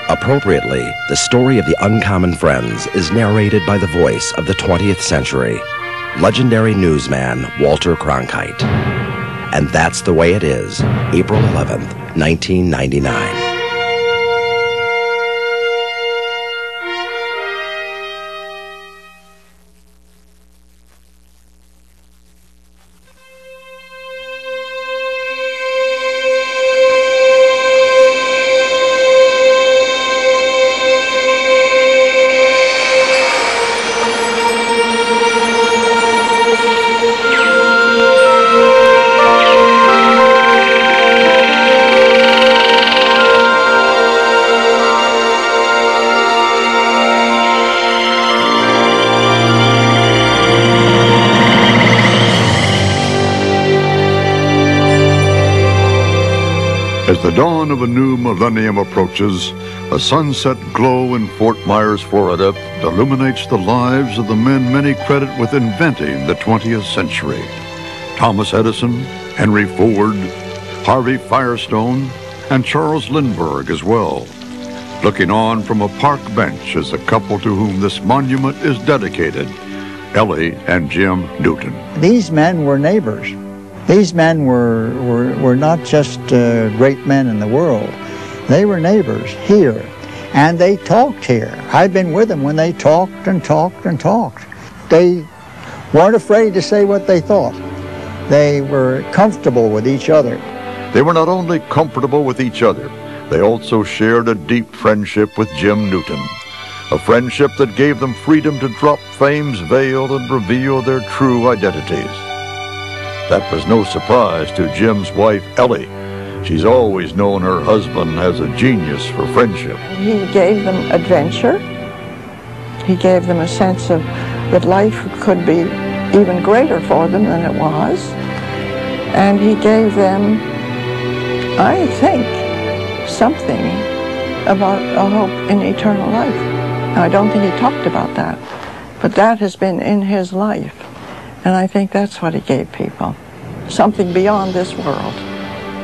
Appropriately, the story of the Uncommon Friends is narrated by the voice of the 20th century, legendary newsman Walter Cronkite. And that's the way it is, April 11th, 1999. As the dawn of a new millennium approaches, a sunset glow in Fort Myers, Florida, illuminates the lives of the men many credit with inventing the 20th century. Thomas Edison, Henry Ford, Harvey Firestone, and Charles Lindbergh as well. Looking on from a park bench is the couple to whom this monument is dedicated, Ellie and Jim Newton. These men were neighbors. These men were not just great men in the world. They were neighbors here, and they talked here. I've been with them when they talked and talked and talked. They weren't afraid to say what they thought. They were comfortable with each other. They were not only comfortable with each other, they also shared a deep friendship with Jim Newton, a friendship that gave them freedom to drop fame's veil and reveal their true identities. That was no surprise to Jim's wife, Ellie. She's always known her husband as a genius for friendship. He gave them adventure. He gave them a sense of that life could be even greater for them than it was. And he gave them, I think, something about a hope in eternal life. Now, I don't think he talked about that, but that has been in his life. And I think that's what he gave people, something beyond this world.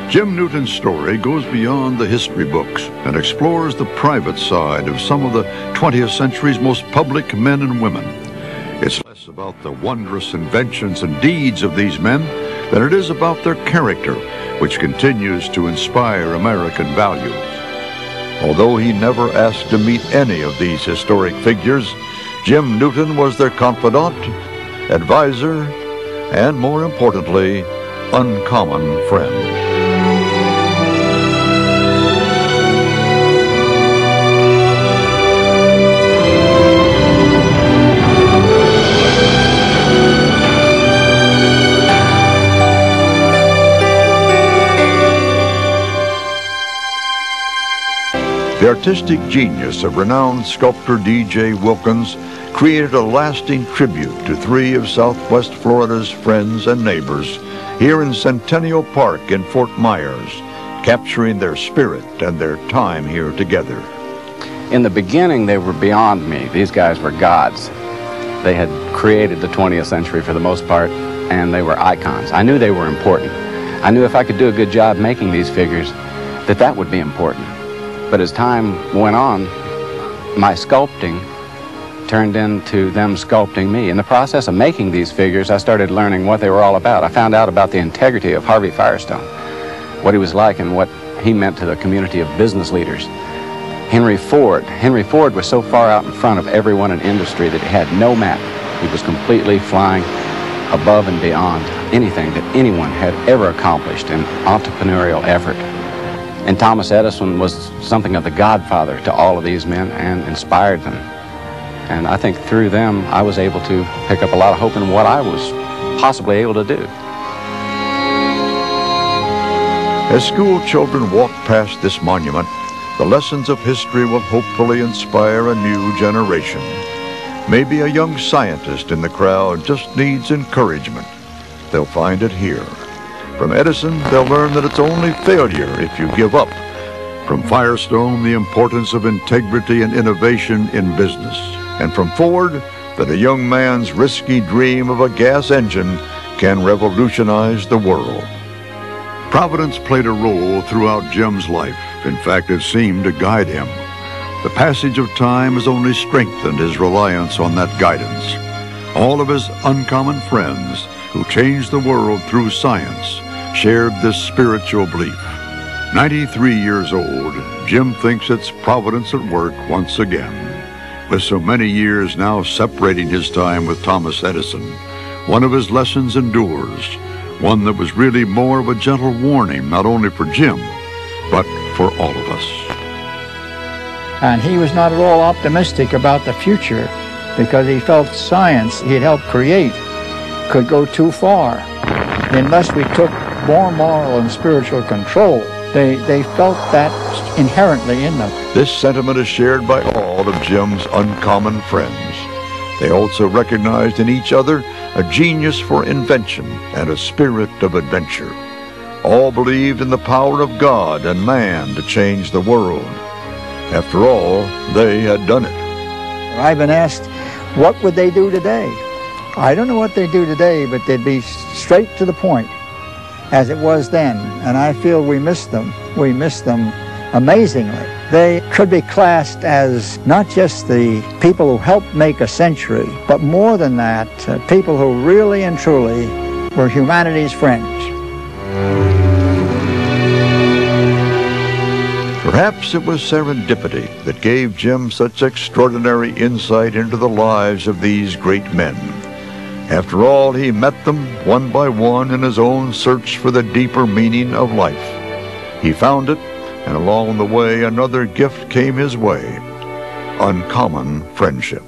Jim Newton's story goes beyond the history books and explores the private side of some of the 20th century's most public men and women. It's less about the wondrous inventions and deeds of these men than it is about their character, which continues to inspire American values. Although he never asked to meet any of these historic figures, Jim Newton was their confidant, advisor, and more importantly, uncommon friend. The artistic genius of renowned sculptor D.J. Wilkins created a lasting tribute to three of Southwest Florida's friends and neighbors here in Centennial Park in Fort Myers, capturing their spirit and their time here together. In the beginning, they were beyond me. These guys were gods. They had created the 20th century for the most part, and they were icons. I knew they were important. I knew if I could do a good job making these figures, that would be important. But as time went on, my sculpting turned into them sculpting me. In the process of making these figures, I started learning what they were all about. I found out about the integrity of Harvey Firestone, what he was like and what he meant to the community of business leaders. Henry Ford was so far out in front of everyone in industry that he had no map. He was completely flying above and beyond anything that anyone had ever accomplished in entrepreneurial effort. And Thomas Edison was something of the godfather to all of these men and inspired them. And I think through them, I was able to pick up a lot of hope in what I was possibly able to do. As school children walk past this monument, the lessons of history will hopefully inspire a new generation. Maybe a young scientist in the crowd just needs encouragement. They'll find it here. From Edison, they'll learn that it's only failure if you give up. From Firestone, the importance of integrity and innovation in business. And from Ford, that a young man's risky dream of a gas engine can revolutionize the world. Providence played a role throughout Jim's life. In fact, it seemed to guide him. The passage of time has only strengthened his reliance on that guidance. All of his uncommon friends who changed the world through science shared this spiritual belief. 93 years old, Jim thinks it's Providence at work once again. With so many years now separating his time with Thomas Edison, one of his lessons endures, one that was really more of a gentle warning not only for Jim, but for all of us. And he was not at all optimistic about the future because he felt science he had helped create could go too far unless we took more moral and spiritual control. They felt that inherently in them. This sentiment is shared by all of Jim's uncommon friends. They also recognized in each other a genius for invention and a spirit of adventure. All believed in the power of God and man to change the world. After all, they had done it. I've been asked, what would they do today? I don't know what they do today, but they'd be straight to the point, as it was then, and I feel we miss them. We miss them amazingly. They could be classed as not just the people who helped make a century, but more than that, people who really and truly were humanity's friends. Perhaps it was serendipity that gave Jim such extraordinary insight into the lives of these great men. After all, he met them one by one in his own search for the deeper meaning of life. He found it, and along the way another gift came his way: uncommon friendship.